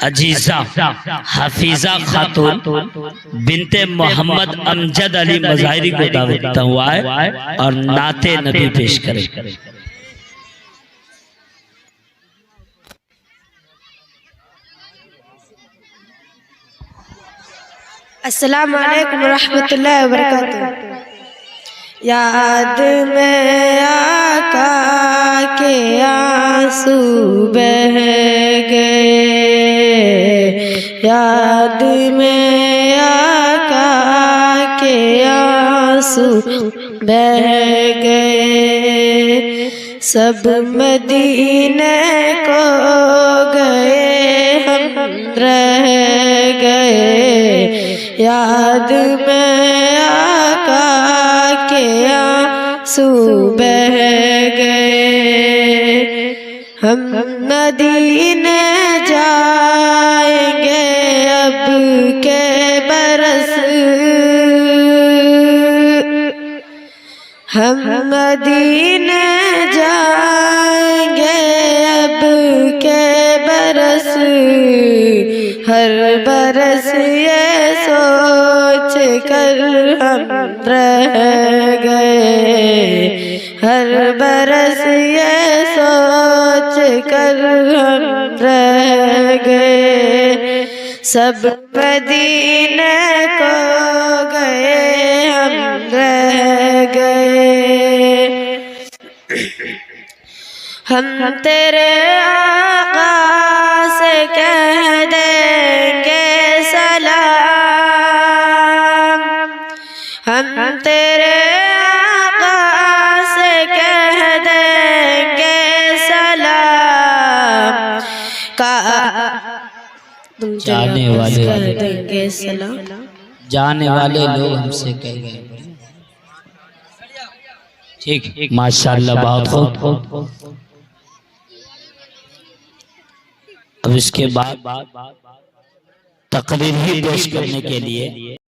अजीजा हफीजा खातून बिनते मोहम्मद अमजद अली मज़ाहिरी को दावत हुआ है और नाते नबी पेश करें। अस्सलामु अलैकुम रहमतुल्लाहि व बरकातुहू। याद में आका के आंसू बह गए, याद में आका के आंसू बह गए। सब मदीने को गए हम रह गए, याद में आका के आंसू बह गए। हम मदीने जाएंगे अब के बरस, हम मदीने जाएंगे अब के बरस। हर बरस ये सोच कर हम रह गए, हर बरस ये सोच कर हम रह गए। सब मदीने को गए हम रह गए। हम तेरे आका से कह देंगे सलाम, हम तेरे आका से कह देंगे सलाम। तुम जाने वाले कह देंगे सलाम, जाने वाले लोग हमसे कह गए। ठीक, माशाअल्लाह, बहुत खूब। अब इसके बाद तकरीर ही पेश करने के लिए